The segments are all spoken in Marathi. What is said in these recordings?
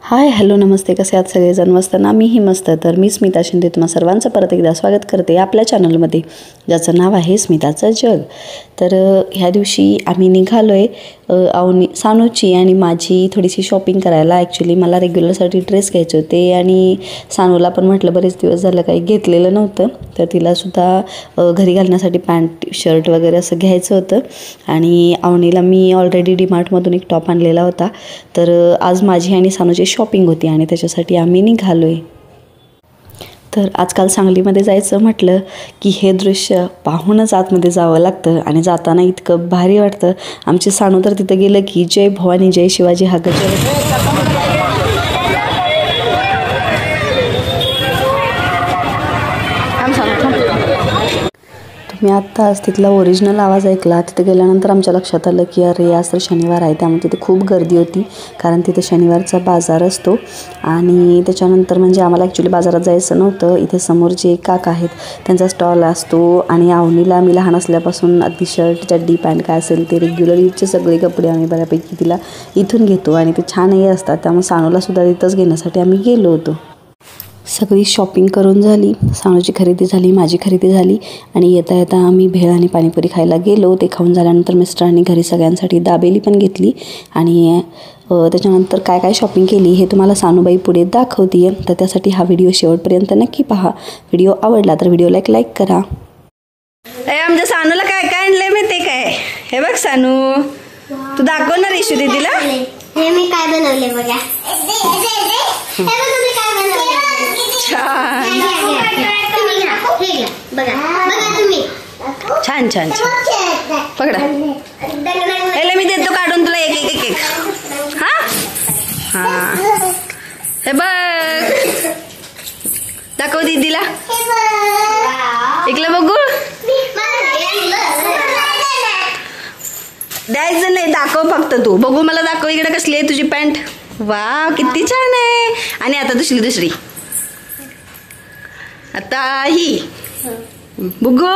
हाय हॅलो नमस्ते, कसे आहात सगळेजण? मस्त ना? मीही मस्त. तर मी स्मिता शिंदे तुम्हा सर्वांचं परत एकदा स्वागत करते आपल्या चॅनलमध्ये, ज्याचं नाव आहे स्मिताचं जग. तर ह्या दिवशी आम्ही निघालो आहे सानूची आणि माझी थोडीशी शॉपिंग करायला. ॲक्च्युली मला रेग्युलरसाठी ड्रेस घ्यायचे होते आणि सानूला पण म्हटलं बरेच दिवस झालं काही घेतलेलं नव्हतं, तर तिलासुद्धा घरी घालण्यासाठी पॅन्ट शर्ट वगैरे असं घ्यायचं होतं. आणि अवनीला मी ऑलरेडी डीमार्टमधून एक टॉप आणलेला होता. तर आज माझी आणि सानूची शॉपिंग होती आणि त्याच्यासाठी आम्ही निघालो आहे. तर आजकाल सांगलीमध्ये जायचं म्हटलं की हे दृश्य पाहूनच आतमध्ये जावं लागतं आणि जाताना इतकं भारी वाटतं. आमची सानू तर तिथं गेलं की जय भवानी जय शिवाजी हा गजर. मी आत्ताच तिथला ओरिजिनल आवाज ऐकला. तिथे गेल्यानंतर आमच्या लक्षात आलं की अरे आज तर शनिवार आहे, त्यामुळे तिथे खूप गर्दी होती, कारण तिथे शनिवारचा बाजार असतो. आणि त्याच्यानंतर म्हणजे आम्हाला ॲक्च्युली बाजारात जायचं नव्हतं. इथे समोर जे काका आहेत त्यांचा स्टॉल असतो आणि अवनीला मी लहान असल्यापासून अगदी शर्ट चड्डी पॅन्ट काय असेल ते रेग्युलर यूजचे सगळे कपडे आम्ही बऱ्यापैकी तिला इथून घेतो आणि ते छानही असतात. त्यामुळे सानूलासुद्धा तिथंच घेण्यासाठी आम्ही गेलो होतो. सगळी शॉपिंग करून झाली, सानूची खरेदी झाली, माझी खरेदी झाली आणि येता येता आम्ही भेळ आणि पाणीपुरी खायला गेलो. ते खाऊन झाल्यानंतर मिस्टरांनी घरी सगळ्यांसाठी दाबेली पण घेतली आणि त्याच्यानंतर काय काय शॉपिंग केली हे तुम्हाला सानूबाई पुढे दाखवते. तर त्यासाठी हा व्हिडिओ शेवटपर्यंत नक्की पहा. व्हिडिओ आवडला तर व्हिडिओला एक लाईक करा. आमच्या सानूला काय काय आणलंय माहिती काय? हे बघ सानू, तू दाखव ना रेशू दीदीला. हे मी काय बनवले बघा. छान छान छान छान पकडा. हे मी देतो काढून तुला एक एक एक. हा हा हे बघ, दाखव दीदीला. इकडे बघू. द्यायचं नाही, दाखव फक्त तू. बघू मला दाखव इकडे कसली आहे तुझी पॅन्ट. वा किती छान आहे. आणि आता दुसरी आता ही बघू.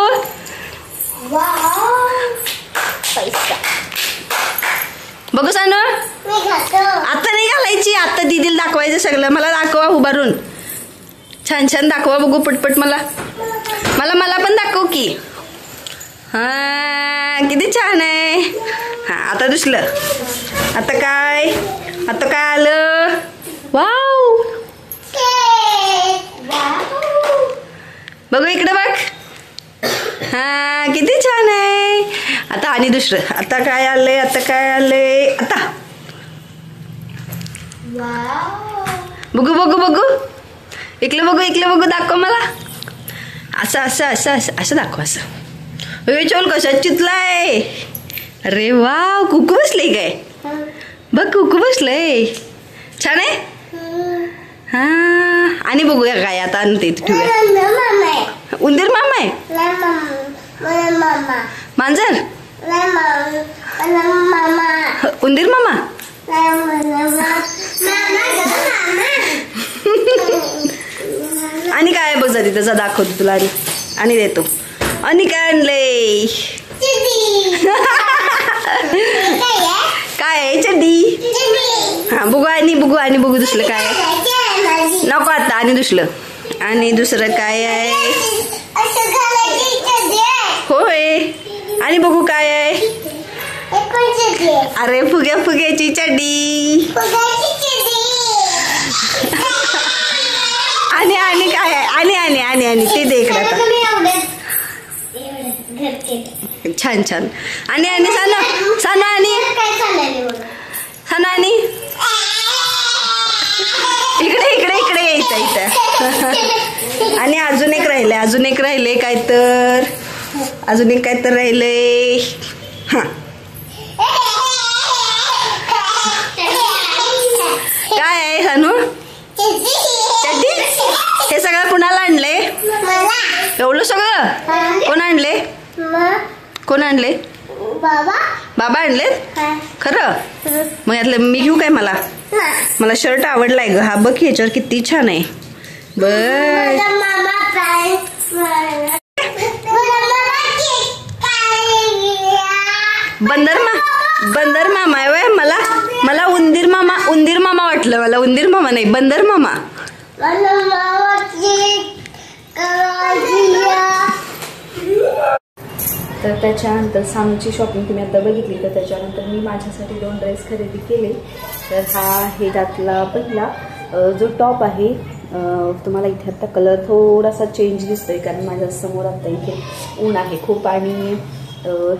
बघू सानू, आता नाही घालायची, आता दीदीला दाखवायचं सगळं. मला दाखवा उभारून, छान छान दाखवा बघू पटपट. मला पण दाखव की. हा किती छान आहे. हा आता दुसरं. आता काय आलं? वाव, बघू इकडे बघ. हा किती छान आहे. आता आणि दुसरं. आता काय आलंय आता बघू इकडे बघू दाखव मला. असं दाखव. असं चोल कशात चितलाय. अरे वा, कुकू बसले काय? बघ कुकू बसलंय, छान आहे. हा आणि बघूया काय आता आणते. ठेवूया. उंदीर मामा आहे. मांजर उंदीर मामा. आणि काय बघ जा तिथं, दाखवतो तुला आणि देतो. आणि काय आणलंय? काय आहे? चड्डी. हा बघू आणि बघू दुसरं काय आहे. नको आता. आणि दुसरं काय आहे? होय. आणि बघू काय आहे. अरे फुग्याची चड्डी. आणि काय आहे? आणि ते देख आता. छान आणि सानू आणि इकडे यायचं इथं. आणि अजून एक राहिले काय तर. राहिलंय. हा काय आहे सानू? चड्डी. हे सगळं कुणाला आणलंय? एवढं सगळं कोण आणले? बाबा आणलेत. खरं? मग यातलं मी घेऊ काय? मला शर्ट आवडलाय ग. हा बघ ह्याच्यावर किती छान आहे. बघ बंदर मामा आहे. मला मला उंदीर मामा वाटलं. मला उंदीर मामा नाही, बंदर मामा. तर त्याच्यानंतर सामूची शॉपिंग तुम्ही आता बघितली. तर त्याच्यानंतर मी माझ्यासाठी 2 ड्रेस खरेदी केले. तर हा आहे त्यातला पहिला जो टॉप आहे. तुम्हाला इथे आता कलर थोडासा चेंज दिसतोय कारण माझ्या समोर आता इथे ऊन आहे खूप. आणि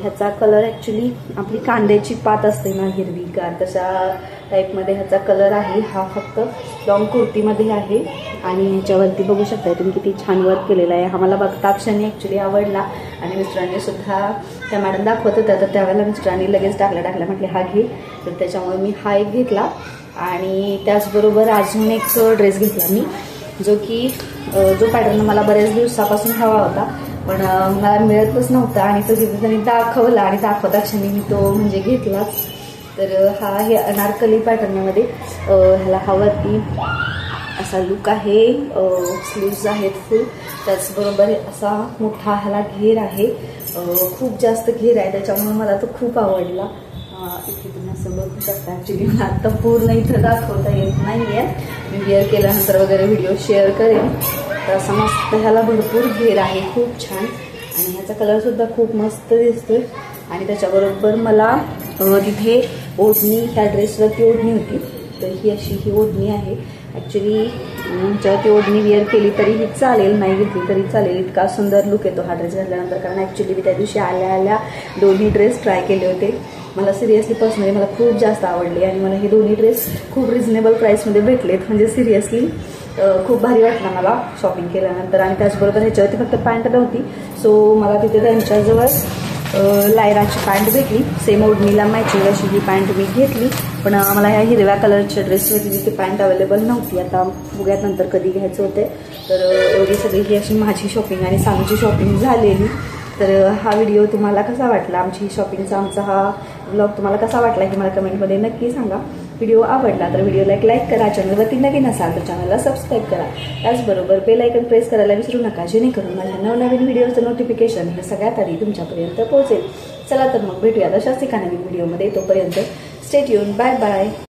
ह्याचा कलर ॲक्च्युली आपली कांद्याची पात असते ना हिरवीगार, तशा टाईपमध्ये ह्याचा कलर आहे. हा फक्त लॉंग कुर्तीमध्ये आहे आणि ह्याच्यावरती बघू शकता तुम्ही किती छान वर्क केलेला आहे. हा मला बघता क्षणी ॲक्च्युली आवडला आणि मिस्टरांनी सुद्धा त्या मॅडम दाखवत होत्या. तर त्यावेळेला मिस्टरांनी लगेच टाकला म्हटले हा घे. तर त्याच्यामुळे मी हा एक घेतला. आणि त्याचबरोबर अजून एक ड्रेस घेतला मी, जो की जो पॅटर्न मला बऱ्याच दिवसापासून हवा होता पण मला मिळतच नव्हता. आणि तो तिथे त्यांनी दाखवला आणि दाखवता क्षणी मी तो म्हणजे घेतलाच. तर हा आहे अनारकली पॅटर्नमध्ये. ह्याला हवरती असा लुक आहे, स्लीव्ज आहेत फुल. त्याचबरोबर असा मोठा ह्याला घेर आहे, खूप जास्त घेर आहे, त्याच्यामुळे मला तो खूप आवडला. इथे तुम्ही असं बघू शकता. ॲक्च्युली मला आत्ता पूर्ण इथं दाखवता येत नाही आहे, मी वेअर केल्यानंतर वगैरे व्हिडिओ शेअर करेन. तर असा मस्त ह्याला भरपूर घेर आहे, खूप छान. आणि ह्याचा कलरसुद्धा खूप मस्त दिसतोय. आणि त्याच्याबरोबर मला तिथे ओढणी, ह्या ड्रेसवरती ओढणी होती, तर ही अशी ही ओढणी आहे. ॲक्च्युली ह्याच्यावरती ओढणी वेअर केली तरीही चालेल, नाही घेतली तरी चालेल, इतका सुंदर लुक येतो हा ड्रेस घातल्यानंतर. कारण ॲक्च्युली मी त्या दिवशी आल्या दोन्ही ड्रेस ट्राय केले होते. मला सिरियसली पर्सनली मला खूप जास्त आवडले आणि मला हे दोन्ही ड्रेस खूप रिजनेबल प्राईसमध्ये भेटलेत. म्हणजे सिरियसली खूप भारी वाटलं मला शॉपिंग केल्यानंतर. आणि त्याचबरोबर ह्याच्यावरती फक्त पॅन्ट नव्हती, सो मला तिथे त्यांच्याजवळ लायराची पॅन्ट भेटली. सेम ओढणीला मॅचिंग अशी ही पॅन्ट मी घेतली. पण मला ह्या हिरव्या कलरच्या ड्रेसवरती तिथे पॅन्ट अवेलेबल नव्हती. आता बघूयात नंतर कधी घ्यायचं होते. तर एवढी सगळी ही अशी माझी शॉपिंग आणि सामूची शॉपिंग झालेली. तर हा व्हिडिओ तुम्हाला कसा वाटला, आमची शॉपिंगचा आमचा हा ब्लॉग तुम्हाला कसा वाटला हे मला कमेंटमध्ये नक्की सांगा. व्हिडिओ आवडला तर व्हिडिओला एक लाईक करा, चॅनलवरती नवीन असाल तर चॅनलला सबस्क्राईब करा. त्याचबरोबर बेल आयकॉन प्रेस करायला विसरू नका, जेणेकरून माझ्या नवनवीन व्हिडिओचं नोटिफिकेशन हे सगळ्यात आधी तुमच्यापर्यंत पोहोचेल. चला तर मग भेटूया अशाच एका नवीन व्हिडिओमध्ये. तोपर्यंत स्टे ट्यून, बाय बाय.